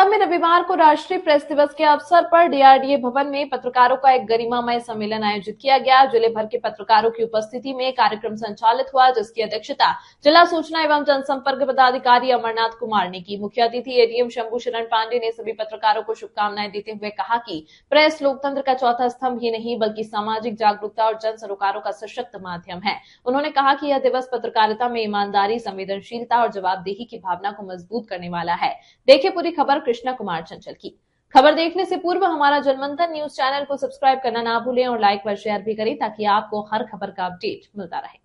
पंजाब में रविवार को राष्ट्रीय प्रेस दिवस के अवसर पर डीआरडीए भवन में पत्रकारों का एक गरिमामय सम्मेलन आयोजित किया गया। जिले भर के पत्रकारों की उपस्थिति में कार्यक्रम संचालित हुआ, जिसकी अध्यक्षता जिला सूचना एवं जनसंपर्क पदाधिकारी अमरनाथ कुमार ने की। मुख्य अतिथि एडीएम शंभू शरण पांडे ने सभी पत्रकारों को शुभकामनाएं देते हुए कहा कि प्रेस लोकतंत्र का चौथा स्तंभ ही नहीं बल्कि सामाजिक जागरूकता और जन सरोकारों का सशक्त माध्यम है। उन्होंने कहा कि यह दिवस पत्रकारिता में ईमानदारी, संवेदनशीलता और जवाबदेही की भावना को मजबूत करने वाला है। देखिए पूरी खबर कृष्णा कुमार चंचल की। खबर देखने से पूर्व हमारा जनमंथन न्यूज चैनल को सब्सक्राइब करना ना भूलें और लाइक व शेयर भी करें ताकि आपको हर खबर का अपडेट मिलता रहे।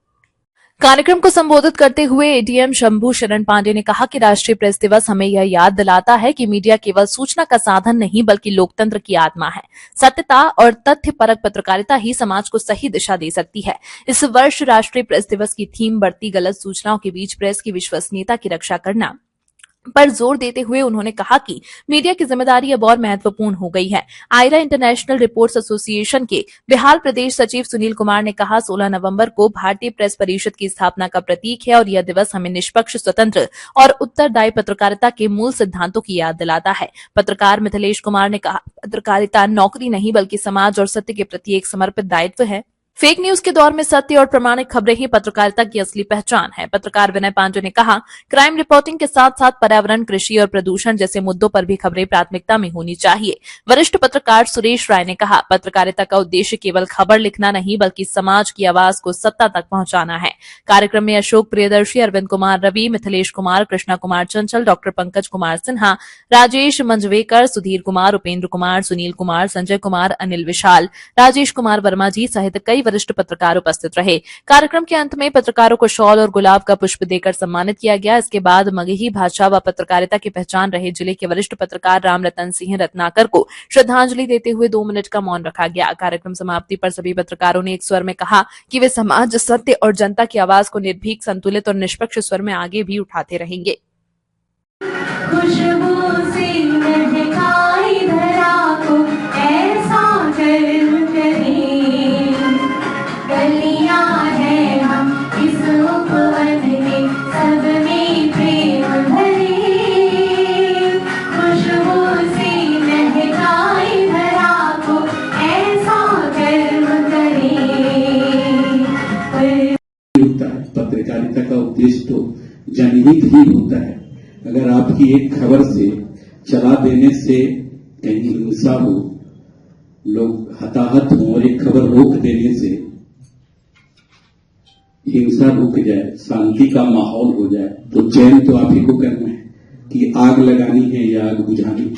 कार्यक्रम को संबोधित करते हुए एडीएम शंभू शरण पांडे ने कहा कि राष्ट्रीय प्रेस दिवस हमें यह याद दिलाता है कि मीडिया केवल सूचना का साधन नहीं बल्कि लोकतंत्र की आत्मा है। सत्यता और तथ्य परक पत्रकारिता ही समाज को सही दिशा दे सकती है। इस वर्ष राष्ट्रीय प्रेस दिवस की थीम बढ़ती गलत सूचनाओं के बीच प्रेस की विश्वसनीयता की रक्षा करना पर जोर देते हुए उन्होंने कहा कि मीडिया की जिम्मेदारी अब और महत्वपूर्ण हो गई है। आयरा इंटरनेशनल रिपोर्ट्स एसोसिएशन के बिहार प्रदेश सचिव सुनील कुमार ने कहा, 16 नवंबर को भारतीय प्रेस परिषद की स्थापना का प्रतीक है और यह दिवस हमें निष्पक्ष, स्वतंत्र और उत्तरदायी पत्रकारिता के मूल सिद्धांतों की याद दिलाता है। पत्रकार मिथिलेश कुमार ने कहा, पत्रकारिता नौकरी नहीं बल्कि समाज और सत्य के प्रति एक समर्पित दायित्व है। फेक न्यूज के दौर में सत्य और प्रामाणिक खबरें ही पत्रकारिता की असली पहचान है। पत्रकार विनय पांडे ने कहा, क्राइम रिपोर्टिंग के साथ साथ पर्यावरण, कृषि और प्रदूषण जैसे मुद्दों पर भी खबरें प्राथमिकता में होनी चाहिए। वरिष्ठ पत्रकार सुरेश राय ने कहा, पत्रकारिता का उद्देश्य केवल खबर लिखना नहीं बल्कि समाज की आवाज को सत्ता तक पहुंचाना है। कार्यक्रम में अशोक प्रियदर्शी, अरविंद कुमार रवि, मिथिलेश कुमार, कृष्णा कुमार चंचल, डॉक्टर पंकज कुमार सिन्हा, राजेश मंजवेकर, सुधीर कुमार, उपेंद्र कुमार, सुनील कुमार, संजय कुमार, अनिल विशाल, राजेश कुमार वर्मा जी सहित कई वरिष्ठ पत्रकार उपस्थित रहे। कार्यक्रम के अंत में पत्रकारों को शॉल और गुलाब का पुष्प देकर सम्मानित किया गया। इसके बाद मगही भाषा व पत्रकारिता की पहचान रहे जिले के वरिष्ठ पत्रकार राम रतन सिंह रत्नाकर को श्रद्धांजलि देते हुए 2 मिनट का मौन रखा गया। कार्यक्रम समाप्ति पर सभी पत्रकारों ने एक स्वर में कहा कि वे समाज, सत्य और जनता की आवाज को निर्भीक, संतुलित और निष्पक्ष स्वर में आगे भी उठाते रहेंगे। पत्रकारिता का उद्देश्य तो जनहित ही होता है। अगर आपकी एक खबर से चला देने से कहीं हिंसा हो, लोग हताहत हो और एक खबर रोक देने से हिंसा रुक जाए, शांति का माहौल हो जाए, तो चयन तो आप ही को करना है कि आग लगानी है या आग बुझानी है।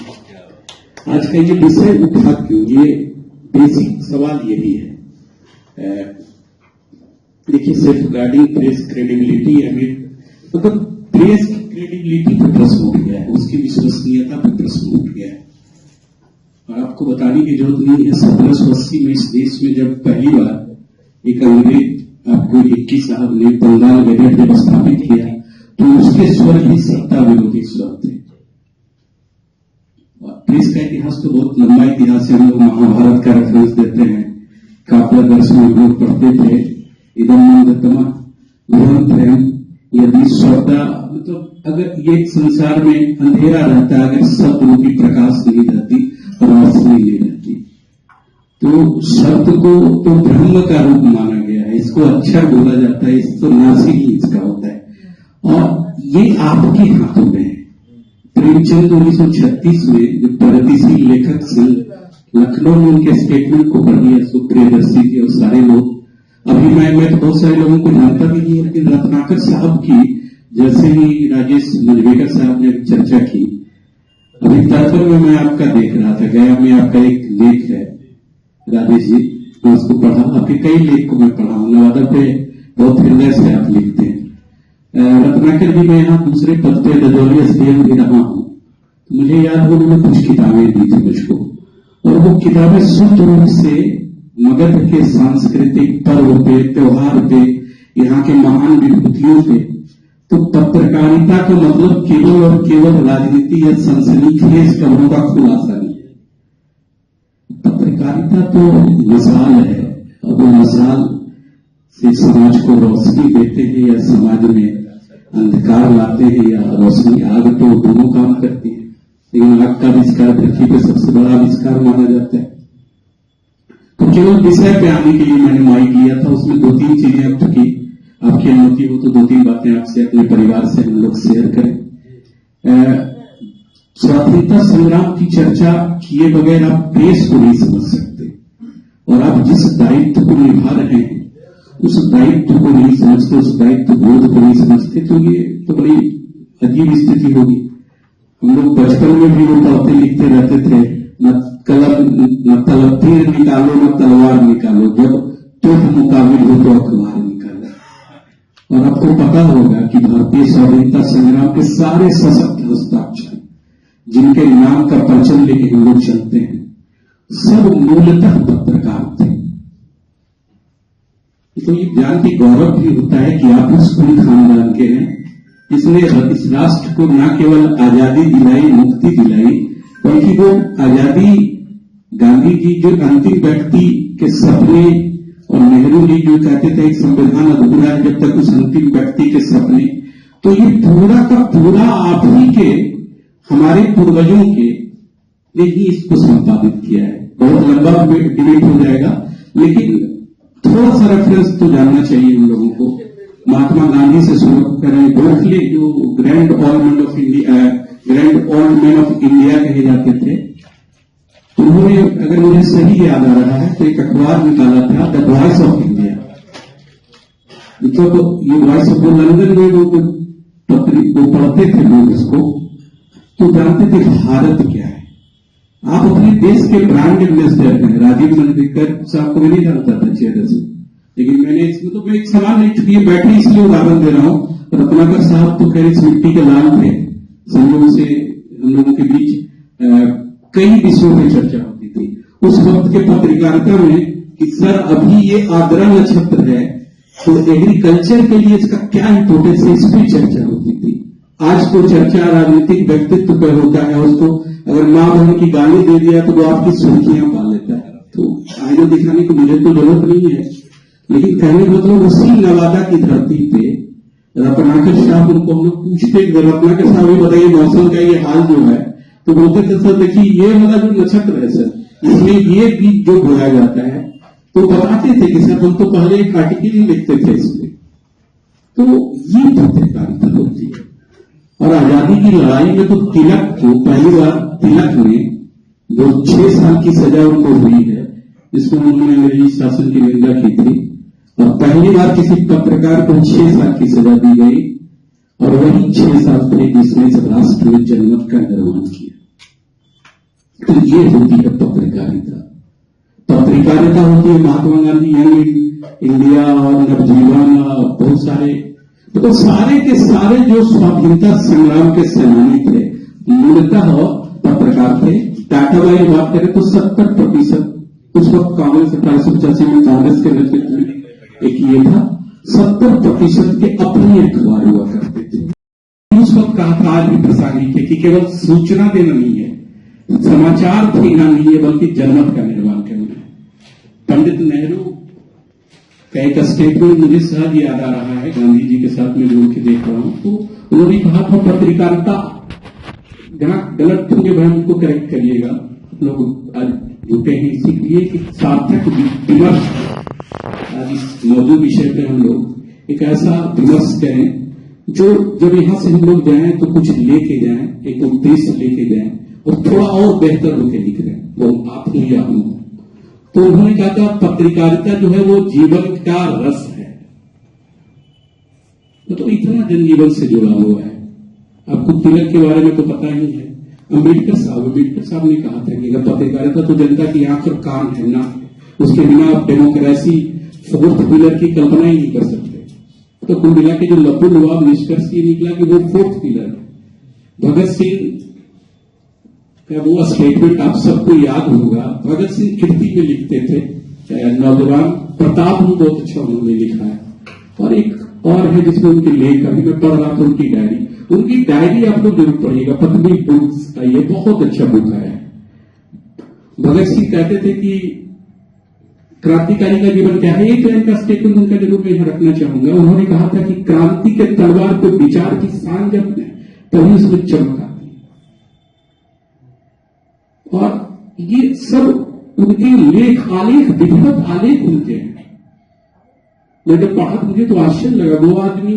आज का ये विषय उठा क्यों, ये बेसिक सवाल यही है। देखिए, सेल्फ गार्डिंग प्रेस क्रेडिबिलिटी, मतलब प्रेस की क्रेडिबिलिटी पर प्रश्न उठ गया है, उसकी विश्वसनीयता पर प्रश्न उठ गया है। और आपको बताने की जरूरत नहीं है, 1780 में इस देश में जब पहली बार एक अंग्रेज आपको हिक्की साहब ने बंगाल गैजेट जब स्थापित किया तो उसके स्वर भी सत्ता विरोधी स्वर थे। प्रेस का इतिहास तो बहुत लंबा इतिहास है। हम लोग महाभारत का रेफरेंस देते हैं, काफला दर्शन में लोग पढ़ते थे, यदि श्रद्धा, मतलब अगर ये संसार में अंधेरा रहता है, अगर शब्द रूपी प्रकाश नहीं रहती, रोशनी नहीं रहती, तो शब्द को तो ब्रह्म का रूप माना गया है, इसको अक्षर बोला जाता है, इसको नासिक ही इसका होता है और ये आपके हाथों में है। प्रेमचंद 1936 में जो प्रगतिशील लेखक से लखनऊ में उनके स्टेटमेंट को पढ़िए, सुप्रियदर्शी जी और सारे लोग, अभी मैं तो बहुत सारे लोगों को जानता भी नहीं है, लेकिन रत्नाकर साहब की जैसे ही राजेश मंजवेकर साहब ने चर्चा की, अभी तत्पर में मैं आपका देख रहा था, गया में आपका एक लेख है राजेश जी, मैं उसको पढ़ा, आपके कई लेख को मैं पढ़ा हूं, नवादा पे बहुत हृदय से आप लिखते हैं। रत्नाकर जी मैं यहाँ दूसरे पद पे रजौली एसडीएम भी रहा हूं, तो मुझे याद हो उन्होंने कुछ किताबें दी थी मुझको, और वो किताबें शुद्ध रूप से मगध के सांस्कृतिक पर्व पे, त्योहार पे, यहाँ के महान विभूतियों पे, तो पत्रकारिता का मतलब केवल और केवल राजनीति या सनसनीखेज खबरों का खुलासा नहीं है। पत्रकारिता तो मिसाल है, और वो मिसाल से समाज को रोशनी देते हैं या समाज में अंधकार लाते हैं, या रोशनी आग तो दोनों काम करती है। लेकिन आग का आविष्कार पृथ्वी पे सबसे बड़ा आविष्कार माना जाता है। तो केवल विषय पे आने के लिए मैंने माइक लिया था, उसमें 2-3 चीजें अब चुकी आपकी अनुमति हो तो 2-3 बातें आपसे अपने परिवार से हम लोग शेयर करें। स्वतंत्रता संग्राम की चर्चा किए बगैर आप देश को नहीं समझ सकते, और आप जिस दायित्व को निभा रहे हैं उस दायित्व को नहीं समझते, उस दायित्व बोध को नहीं समझते, तो ये तो बड़ी अजीब स्थिति होगी। हम लोग बचपन में भी वो पढ़ते लिखते रहते थे, न कलम न तलतीर निकालो न तलवार निकालो, जब तुम मुकाबिल हो तो अखबार निकालो। और आपको पता होगा कि भारतीय स्वाधीनता संग्राम के सारे सशक्त हस्ताक्षर जिनके नाम का परचम लेके हम लोग चलते हैं, सब मूलतः पत्रकार थे। तो ये जान के गौरव भी होता है कि आप उस कुल खानदान के हैं जिसने इस राष्ट्र को न केवल आजादी दिलाई, मुक्ति दिलाई, बल्कि वो आजादी गांधी जी जो अंतिम व्यक्ति के सपने और नेहरू जी जो कहते थे एक संविधान अधूरा है जब तक उस अंतिम व्यक्ति के सपने, तो ये पूरा का पूरा आप ही के हमारे पूर्वजों के ने ही इसको संपादित किया है। बहुत लंबा डिबेट हो जाएगा, लेकिन थोड़ा सा रेफरेंस तो जानना चाहिए उन लोगों को। महात्मा गांधी से शुरू करें, गोखले जो grand old man of India कहे जाते थे, तो उन्होंने, अगर मुझे सही याद आ रहा है, तो एक अखबार निकाला था द वॉइस ऑफ इंडिया। जब ये वॉइस ऑफ लंदन में वो पढ़ते थे लोग इसको, तो जानते थे भारत क्या है। आप अपने देश के ब्रांड एम्बेसडर हैं। राजीव मंडलिकर साहब को मैं नहीं जानता था चेहरे से, लेकिन मैंने इसमें तो मैं एक सवाल नहीं चुकी है, बैठे इसलिए उदाहरण दे रहा हूं। रत्नाकर साहब तो खैर इस मिट्टी के लाल थे, संयोग से हम लोगों के बीच कई विषयों पर चर्चा होती थी उस वक्त के पत्रकारिता में कि सर अभी ये आद्रा नक्षत्र है तो एग्रीकल्चर के लिए इसका क्या इंपोर्टेंस है, इस पर चर्चा होती थी। आज तो चर्चा राजनीतिक व्यक्तित्व पर होता है, उसको अगर मां बहन की गाली दे दिया तो वो आपकी सुर्खियां पा लेता है। तो आईना दिखाने की मुझे तो जरूरत नहीं है, लेकिन कहने का मतलब उसी नवादा की धरती पे रत्नाकर साहब, उनको हम लोग पूछते रत्नाकर साहब ये बताइए मौसम का ये हाल जो है, तो बोलते थे सर देखिए ये हमारा जो नक्षत्र है सर, इसमें ये बीज जो बोया जाता है, तो बताते थे कि सर हम तो पहले एक आर्टिकल ही लिखते थे इसमें। तो ये पत्रकारिता होती है। और आजादी की लड़ाई में तो तिलक को पहली बार तिलक ने जो 6 साल की सजा उनको हुई है, जिसमें उन्होंने अंग्रेजी शासन की निंदा की थी, और पहली बार किसी पत्रकार को 6 साल की सजा दी गई, और वही 6 साल थे जिसने इस राष्ट्र में जनमत का निर्माण किया। तो ये होती है पत्रकारिता। पत्रकारिता होती है महात्मा गांधी यंग इंडिया और नवजीवन, बहुत सारे, तो सारे के सारे जो स्वाधीनता संग्राम के सेनानी थे मूलतः पत्रकार थे। टाटा भाई की बात करें तो 70% उस वक्त कांग्रेस 1885 में कांग्रेस के नेतृत्व में एक ये था, 70% के अपने अखबार हुआ करते थे। उस वक्त कहा था, आज भी प्रासंगिक है कि केवल सूचना देना नहीं है, समाचार देना नहीं है, बल्कि जनमत का निर्माण करना है। पंडित नेहरू का एक स्टेटमेंट मुझे सहज याद आ रहा है, गांधी जी के साथ में जोड़ के देख रहा हूं, तो उन्होंने कहा था पत्रकारिता, जहां गलत होंगे वह हमको करेक्ट करिएगा, लोग आज झूठे हैं, इसीलिए कि सार्थक विमर्श, आज इस मौजूद विषय पे हम लोग एक ऐसा विमर्श करें जो जब यहां से हम लोग जाएं तो कुछ लेके जाएं, एक उद्देश्य लेके जाएं और थोड़ा और बेहतर होकर लिख रहे हैं, वो आप हो या हम। तो उन्होंने कहा था पत्रकारिता जो है वो जीवन का रस है। तो इतना जनजीवन से जुड़ा हुआ है। आपको तिलक के बारे में तो पता ही है। अम्बेडकर साहब ने कहा था कि अगर पत्रकारिता तो जनता की आंख और कान है ना, उसके बिना आप डेमोक्रेसी 4th पिलर की कल्पना ही नहीं कर सकते। तो कुल मिला के जो लब्बू लुआब निष्कर्ष ये निकला कि वो 4th पिलर है। भगत सिंह का वो स्टेटमेंट आप सबको याद होगा, भगत सिंह खिड़की में लिखते थे, नौजवान प्रताप ने बहुत अच्छा उन्होंने लिखा है। और एक और है जिसमें उनके लेख, अभी मैं पढ़ रहा था उनकी डायरी आप लोग जरूर पढ़िएगा, पत्नी बुक्स का ये बहुत अच्छा बुक है। भगत सिंह कहते थे कि क्रांतिकारी का जीवन क्या है, एक लाइन का स्टेटमेंट उनका जरूर मैं यहां रखना चाहूंगा। उन्होंने कहा था कि क्रांति के तलवार को विचार की शान जब तभी उसमें चमक आती है। और ये सब उनके लेख आलेख विधिवत आलेख उनके हैं। मैंने पढ़ा, मुझे तो आश्चर्य लगा, वो आदमी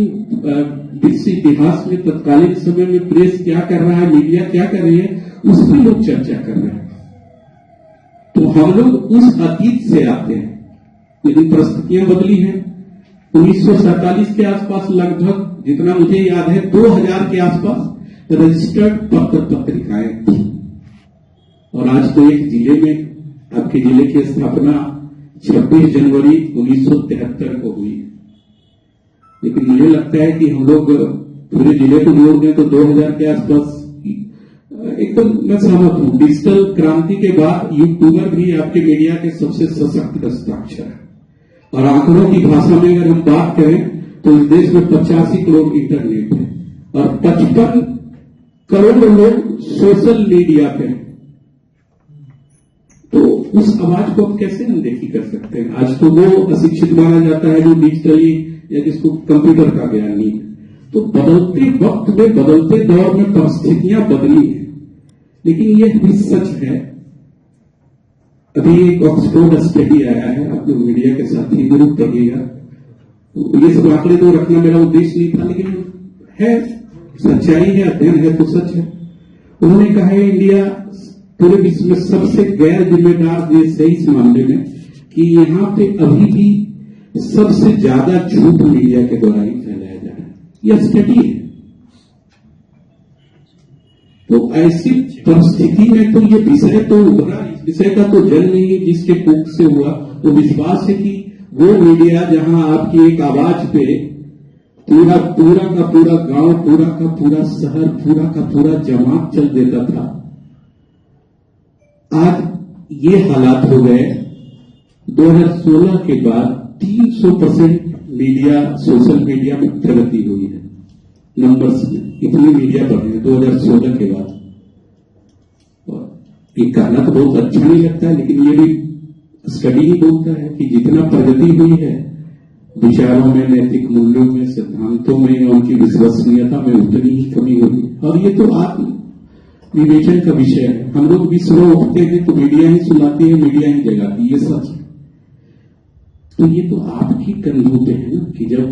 विश्व इतिहास में तत्कालीन समय में प्रेस क्या कर रहा है, मीडिया क्या कर रही है, उस पर लोग चर्चा कर रहे हैं। तो हम लोग उस अतीत से आते हैं, लेकिन परिस्थितियां बदली हैं। 1947 के आसपास लगभग, जितना मुझे याद है, 2000 के आसपास रजिस्टर्ड पत्र पत्रिकाएं थी। और आज तो एक जिले में, आपके जिले की स्थापना 26 जनवरी 1973 को हुई है। लेकिन मुझे लगता है कि हम लोग पूरे जिले को जोड़ दें तो 2000 के आसपास एकदम मैं सहमत हूं। डिजिटल क्रांति के बाद यूट्यूबर भी आपके मीडिया के सबसे सशक्त हस्ताक्षर है। और आंकड़ों की भाषा में अगर हम बात करें तो इस देश में 85 करोड़ इंटरनेट है और 55 करोड़ लोग सोशल मीडिया पे हैं। तो उस आवाज को हम कैसे अनदेखी कर सकते हैं? आज तो वो अशिक्षित माना जाता है जो डिजिटली या जिसको कंप्यूटर का ज्ञान नहीं है। तो बदलते वक्त में, बदलते दौर में परिस्थितियां बदली हैं, लेकिन यह भी सच है। अभी एक ऑक्सफोर्ड स्टडी आया है, आप लोग मीडिया के साथी जरूर पढ़िएगा। ये सब आंकड़े तो रखना मेरा उद्देश्य नहीं था, लेकिन है, सच्चाई है, अध्ययन है तो सच है। उन्होंने कहा है इंडिया पूरे विश्व में सबसे गैर जिम्मेदार देश है इस मामले में कि यहाँ पे अभी भी सबसे ज्यादा झूठ मीडिया के द्वारा ही फैलाया जा रहा है। यह स्टडी है। तो ऐसी परिस्थिति में तो ये विषय तो उभरा, इस विषय का तो जन्म ही जिसके कोख से हुआ। तो विश्वास है कि वो मीडिया जहां आपकी एक आवाज पे पूरा का पूरा गांव, पूरा का पूरा शहर, पूरा का पूरा जमात चल देता था, आज ये हालात हो गए। 2016 के बाद 300% मीडिया, सोशल मीडिया में प्रगति हुई है। नंबर्स में इतनी मीडिया बढ़े 2016 के बाद। और ये कहना तो बहुत अच्छा नहीं लगता है, लेकिन ये भी स्टडी ही बोलता है कि जितना प्रगति हुई है विचारों में, नैतिक मूल्यों में, सिद्धांतों में, उनकी विश्वसनीयता में उतनी ही कमी हुई। और ये तो आत्म विवेचन का विषय है। हम लोग भी सुबह उठते हैं तो मीडिया ही सुनाती है, मीडिया ही जगाती है, ये सच है। तो ये तो आपकी कंधों पे है ना कि जब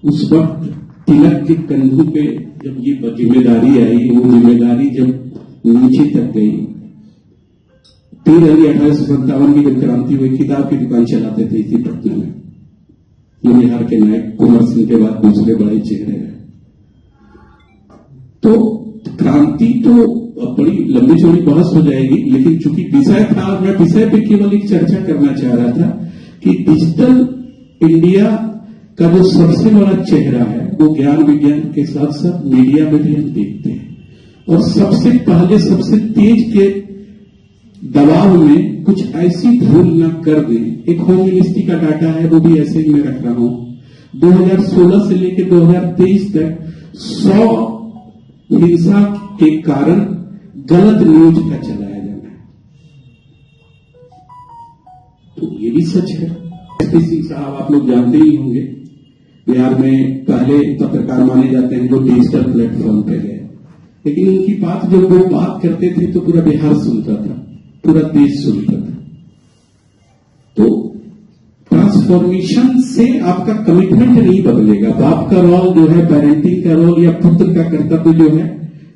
उस वक्त तिलक के कंधों पे जब ये जिम्मेदारी आई, वो जिम्मेदारी जब नीचे तक गई। 3 जनवरी 1857 की जब क्रांति हुई, किताब की दुकान चलाते थे इसी पटना में। ये बिहार के नायक कुंवर सिंह के बाद दूसरे बड़े चेहरे हैं। तो क्रांति तो बड़ी लंबी चौड़ी बहस हो जाएगी, लेकिन चूंकि विषय था, मैं विषय पे केवल एक चर्चा करना चाह रहा था कि डिजिटल इंडिया का जो सबसे बड़ा चेहरा है वो ज्ञान विज्ञान के साथ साथ मीडिया में भी हम देखते हैं। और सबसे पहले, सबसे तेज के दबाव में कुछ ऐसी भूल न कर दें। एक होम मिनिस्ट्री का डाटा है, वो भी ऐसे ही मैं रख रहा हूं। 2016 से लेकर 2023 तक 100 हिंसा के कारण गलत न्यूज का चलाया जाना है। तो ये भी सच है। एसपी सिंह साहब आप लोग जानते ही होंगे, बिहार में पहले पत्रकार माने जाते हैं जो डिजिटल प्लेटफॉर्म पे गए, लेकिन उनकी बात जब वो बात करते थे तो पूरा बिहार सुनता था, पूरा देश सुनता था। तो ट्रांसफॉर्मेशन से आपका कमिटमेंट नहीं बदलेगा। बाप का रोल जो है, पेरेंटिंग का रोल या पुत्र का कर्तव्य जो है,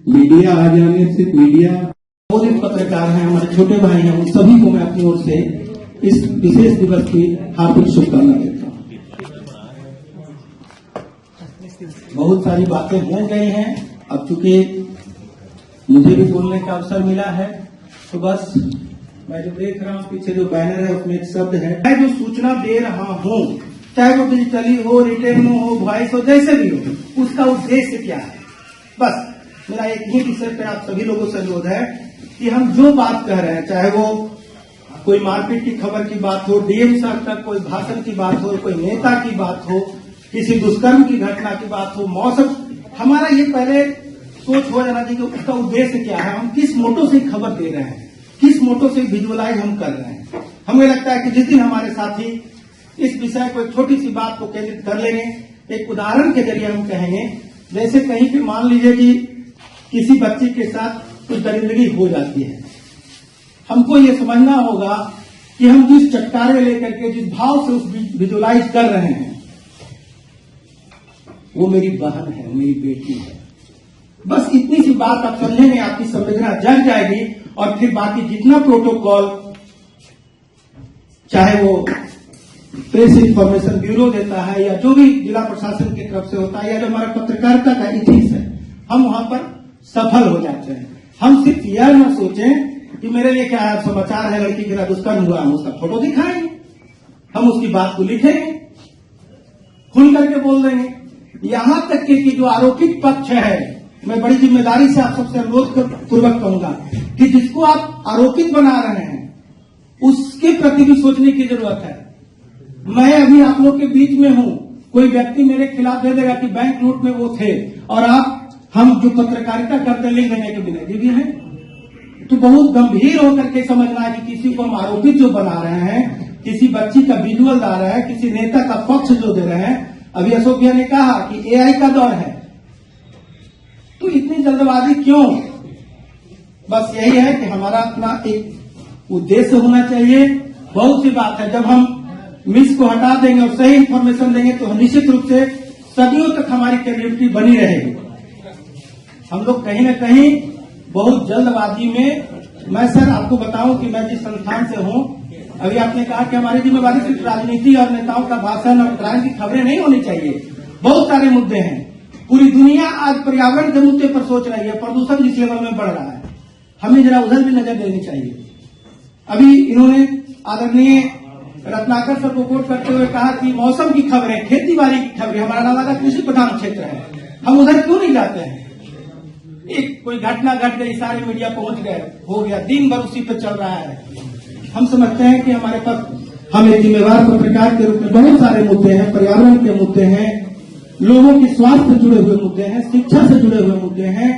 मीडिया आ जाने से, मीडिया बहुत पत्रकार हैं, हमारे छोटे भाई हैं, उन सभी को मैं अपनी ओर से इस विशेष दिवस की हार्दिक शुभकामना देता हूँ। बहुत सारी बातें हो गई हैं, अब चूंकि मुझे भी बोलने का अवसर मिला है तो बस मैं जो देख रहा हूँ पीछे जो बैनर है उसमें एक शब्द है, मैं जो सूचना दे रहा हूँ, चाहे वो डिजिटली हो, रिटेन में हो, वॉइस हो, जैसे भी हो, उसका उद्देश्य क्या है। बस मेरा एक ही विषय पे आप सभी लोगों से अनुरोध है कि हम जो बात कह रहे हैं, चाहे वो कोई मारपीट की खबर की बात हो, डीएम साहब तक कोई भाषण की बात हो, कोई नेता की बात हो, किसी दुष्कर्म की घटना की बात हो, मौसम, हमारा ये पहले सोच हो जाना चाहिए कि उसका उद्देश्य क्या है, हम किस मोटो से खबर दे रहे हैं, किस मोटो से विजुअलाइज हम कर रहे हैं। हमें लगता है कि जिस दिन हमारे साथी इस विषय को एक छोटी सी बात को केंद्रित कर लेंगे, एक उदाहरण के जरिए हम कहेंगे, जैसे कहीं पे मान लीजिए कि किसी बच्ची के साथ कुछ दरिंदगी हो जाती है, हमको ये समझना होगा कि हम जिस चटकारे लेकर के जिस भाव से उस विजुलाइज कर रहे हैं, वो मेरी बहन है, मेरी बेटी है। बस इतनी सी बात आप समझेंगे, आपकी संवेदना जग जाएगी, और फिर बाकी जितना प्रोटोकॉल, चाहे वो प्रेस इंफॉर्मेशन ब्यूरो देता है या जो भी जिला प्रशासन की तरफ से होता है, या जो हमारा पत्रकारिता का इथिक्स है, हम वहां पर सफल हो जाते हैं। हम सिर्फ यह न सोचें कि मेरे लिए क्या समाचार है, लड़की के साथ दुष्कर्म हुआ, हम उसका फोटो दिखाएंगे, हम उसकी बात को लिखेंगे, खुल करके बोल देंगे। यहां तक कि जो आरोपित पक्ष है, मैं बड़ी जिम्मेदारी से आप सबसे अनुरोध पूर्वक कहूंगा कि जिसको आप आरोपित बना रहे हैं, उसके प्रति भी सोचने की जरूरत है। मैं अभी आप लोग के बीच में हूं, कोई व्यक्ति मेरे खिलाफ दे देगा कि बैंक लूट में वो थे, और हम जो पत्रकारिता करते लिख देने के विनय भी हैं, तो बहुत गंभीर होकर के समझना है कि किसी को हम आरोपित जो बना रहे हैं, किसी बच्ची का विजुअल ला रहे हैं, किसी नेता का पक्ष जो दे रहे हैं। अभी अशोक भैया ने कहा कि एआई का दौर है, तो इतनी जल्दबाजी क्यों? बस यही है कि हमारा अपना एक उद्देश्य होना चाहिए। बहुत सी बात है, जब हम मिस को हटा देंगे और सही इंफॉर्मेशन देंगे तो निश्चित रूप से सदियों तक हमारी क्रेडिबिलिटी बनी रहेगी। हम लोग कहीं न कहीं बहुत जल्दबाजी में, मैं सर आपको बताऊं कि मैं जिस संस्थान से हूं, अभी आपने कहा कि हमारी जिम्मेवारी सिर्फ राजनीति और नेताओं का भाषण और क्राइम की खबरें नहीं होनी चाहिए। बहुत सारे मुद्दे हैं, पूरी दुनिया आज पर्यावरण के मुद्दे पर सोच रही है, प्रदूषण जिस लेवल में बढ़ रहा है, हमें जरा उधर भी नजर देनी चाहिए। अभी इन्होंने आदरणीय रत्नाकर सर को कोट करते हुए कहा कि मौसम की खबरें, खेती बाड़ी की खबरें, हमारा नालागढ़ कृषि प्रधान क्षेत्र है, हम उधर क्यों नहीं जाते हैं? एक कोई घटना घट गई, सारे मीडिया पहुंच गए, हो गया, दिन भर उसी पे चल रहा है। हम समझते हैं कि हमारे पास, हम एक जिम्मेवार पत्रकार के रूप में बहुत सारे मुद्दे हैं, पर्यावरण के मुद्दे हैं, लोगों के स्वास्थ्य से जुड़े हुए मुद्दे हैं, शिक्षा से जुड़े हुए मुद्दे हैं,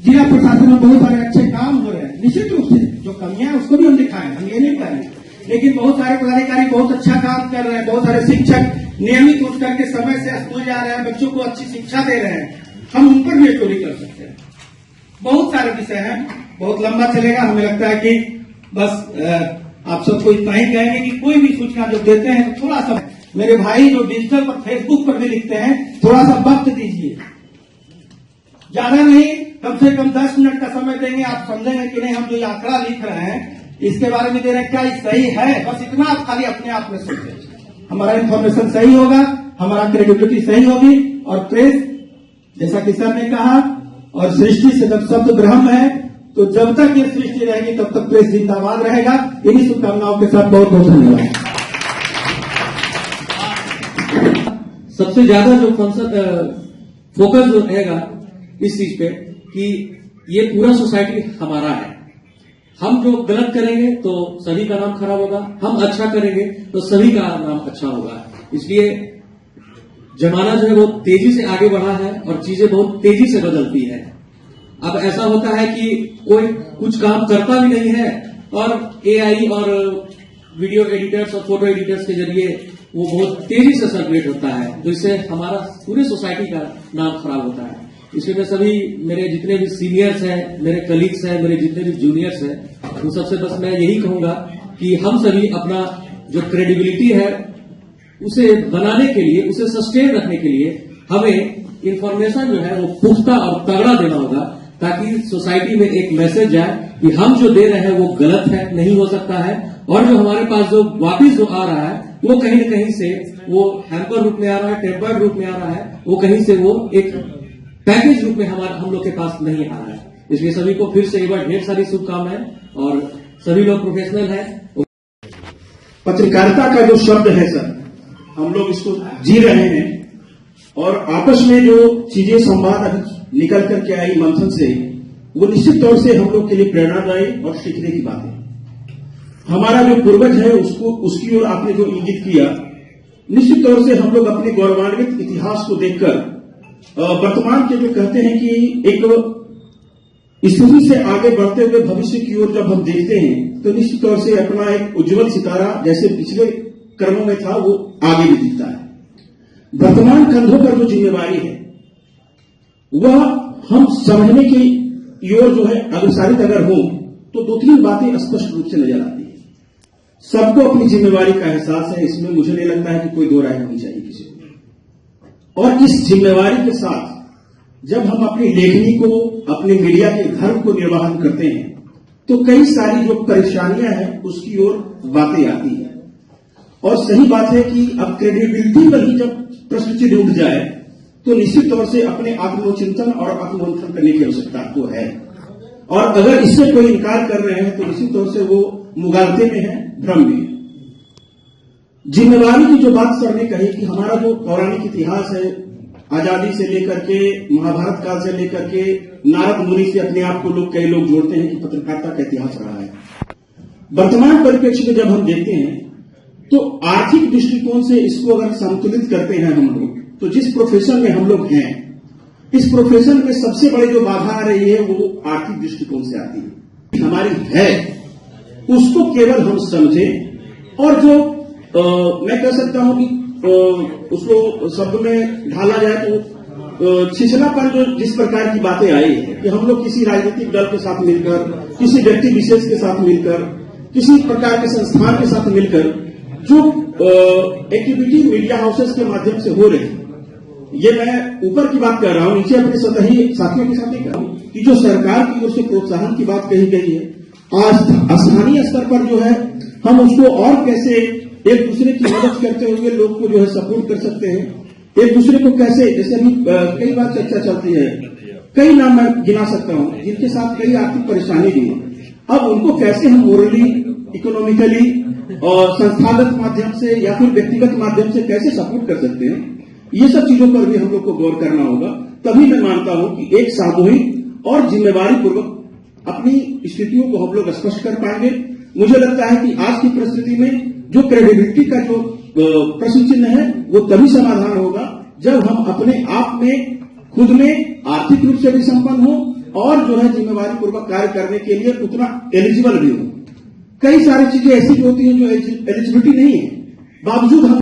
जिला प्रशासन में बहुत सारे अच्छे काम हो रहे हैं। निश्चित रूप से जो कमियां हैं उसको भी हम दिखाएं, हम ये नहीं करें, लेकिन बहुत सारे पदाधिकारी बहुत अच्छा काम कर रहे हैं, बहुत सारे शिक्षक नियमित उठ करके समय से स्कूल जा रहे हैं, बच्चों को अच्छी शिक्षा दे रहे हैं, हम उन पर भी चोरी कर सकते हैं। बहुत सारे विषय हैं, बहुत लंबा चलेगा। हमें लगता है कि बस आप सबको इतना ही कहेंगे कि कोई भी सूचना जो देते हैं तो थोड़ा सा, मेरे भाई जो डिजिटल पर फेसबुक पर भी लिखते हैं, थोड़ा सा वक्त दीजिए, ज्यादा नहीं, कम से कम 10 मिनट का समय देंगे, आप समझेंगे कि नहीं हम जो आंकड़ा लिख रहे हैं इसके बारे में दे रहे हैं, क्या ये सही है? बस इतना आप खाली अपने आप में सोचें, हमारा इन्फॉर्मेशन सही होगा, हमारा क्रेडिबिलिटी सही होगी, और प्रेस, जैसा कि सर ने कहा, और सृष्टि से जब शब्द ब्रह्म है, तो जब तक ये सृष्टि रहेगी तब तक प्रेस जिंदाबाद रहेगा। इन्हीं शुभकामनाओं के साथ बहुत बहुत धन्यवाद। सबसे ज्यादा जो फोकस जो रहेगा इस चीज पे कि ये पूरा सोसाइटी हमारा है, हम जो गलत करेंगे तो सभी का नाम खराब होगा, हम अच्छा करेंगे तो सभी का नाम अच्छा होगा। इसलिए जमाना जो है वो तेजी से आगे बढ़ा है और चीजें बहुत तेजी से बदलती है। अब ऐसा होता है कि कोई कुछ काम करता भी नहीं है और एआई और वीडियो एडिटर्स और फोटो एडिटर्स के जरिए वो बहुत तेजी से सर्कुलेट होता है, तो इससे हमारा पूरी सोसाइटी का नाम खराब होता है। इसलिए मैं सभी मेरे जितने भी सीनियर्स हैं, मेरे कलीग्स हैं, मेरे जितने भी जूनियर्स हैं, उन सबसे बस मैं यही कहूंगा कि हम सभी अपना जो क्रेडिबिलिटी है उसे बनाने के लिए, उसे सस्टेन रखने के लिए हमें इंफॉर्मेशन जो है वो पुख्ता और तगड़ा देना होगा, ताकि सोसाइटी में एक मैसेज जाए कि हम जो दे रहे हैं वो गलत है, नहीं हो सकता है, और जो हमारे पास जो वापिस जो आ रहा है वो कहीं न कहीं से वो हैम्पर रूप में आ रहा है, टेम्पर्ड रूप में आ रहा है, वो कहीं से वो एक पैकेज रूप में हम लोग के पास नहीं आ रहा है। इसलिए सभी को फिर से एक बार ढेर सारी शुभकामनाएं, और सभी लोग प्रोफेशनल हैं। पत्रकारिता का जो शब्द है सर, हम लोग इसको जी रहे हैं, और आपस में जो चीजें संवाद निकल करके आई मंथन से, वो निश्चित तौर से हम लोग के लिए प्रेरणादायी और सीखने की बात है। हमारा जो पूर्वज है उसकी ओर आपने जो इंगित किया, निश्चित तौर से हम लोग अपने गौरवान्वित इतिहास को देखकर वर्तमान के जो कहते हैं कि एक स्थिति से आगे बढ़ते हुए भविष्य की ओर जब हम देखते हैं, तो निश्चित तौर से अपना एक उज्जवल सितारा जैसे पिछले क्रमों में था वो आगे भी दिखता है। वर्तमान कंधों पर जो जिम्मेवारी है वह हम समझने की ओर जो है अग्रसारित अगर हो तो 2-3 बातें स्पष्ट रूप से नजर आती है। सबको अपनी जिम्मेवारी का एहसास है, इसमें मुझे नहीं लगता है कि कोई दो राय होनी चाहिए किसी को। और इस जिम्मेवारी के साथ जब हम अपनी लेखनी को, अपने मीडिया के धर्म को निर्वहन करते हैं तो कई सारी जो परेशानियां हैं उसकी ओर बातें आती है। और सही बात है कि अब क्रेडिबिलिटी पर ही जब प्रश्न चिन्ह उठ जाए तो निश्चित तौर से अपने आत्मचिंतन और आत्ममंथन करने की आवश्यकता तो है। और अगर इससे कोई इनकार कर रहे हैं तो निश्चित तौर से वो मुगालते में है, भ्रम में है। जिम्मेवारी की जो बात सर ने कही कि हमारा जो पौराणिक इतिहास है, आजादी से लेकर के महाभारत काल से लेकर के नारद मुनि से अपने आप को कई लोग जोड़ते हैं कि पत्रकारिता का इतिहास रहा है। वर्तमान परिप्रेक्ष्य में जब हम देखते हैं तो आर्थिक दृष्टिकोण से इसको अगर संतुलित करते हैं हम लोग, तो जिस प्रोफेशन में हम लोग हैं, इस प्रोफेशन में सबसे बड़ी जो बाधा आ रही है वो आर्थिक दृष्टिकोण से आती है। हमारी है उसको केवल हम समझें और जो मैं कह सकता हूं कि उसको शब्द में ढाला जाए तो छिछलापन जो जिस प्रकार की बातें आई है कि हम लोग किसी राजनीतिक दल के साथ मिलकर, किसी व्यक्ति विशेष के साथ मिलकर, किसी प्रकार के संस्थान के साथ मिलकर जो एक्टिविटी मीडिया हाउसेस के माध्यम से हो रही है, ये मैं ऊपर की बात कर रहा हूं, नीचे अपने सतही साथियों के साथ नहीं कर रहा हूं, कि जो सरकार की ओर से प्रोत्साहन की बात कही गई है, आज स्थानीय स्तर पर जो है हम उसको और कैसे एक दूसरे की मदद करते हुए लोग को जो है सपोर्ट कर सकते हैं, एक दूसरे को कैसे, जैसे अभी कई बार चर्चा चलती है, कई नाम मैं गिना सकता हूं जिनके साथ कई आर्थिक परेशानी भी है, अब उनको कैसे हम मोरली, इकोनॉमिकली और संस्थागत माध्यम से या फिर व्यक्तिगत माध्यम से कैसे सपोर्ट कर सकते हैं, ये सब चीजों पर भी हम लोग को गौर करना होगा। तभी मैं मानता हूं कि एक सामूहिक और जिम्मेवारी पूर्वक अपनी स्थितियों को हम लोग स्पष्ट कर पाएंगे। मुझे लगता है कि आज की परिस्थिति में जो क्रेडिबिलिटी का जो प्रश्न चिन्ह है वो तभी समाधान होगा जब हम अपने आप में खुद में आर्थिक रूप से भी संपन्न हो और जो है जिम्मेवारी पूर्वक कार्य करने के लिए उतना एलिजिबल भी हो। कई सारी चीजें ऐसी भी होती हैं जो एलिजिबिलिटी नहीं है, बावजूद हम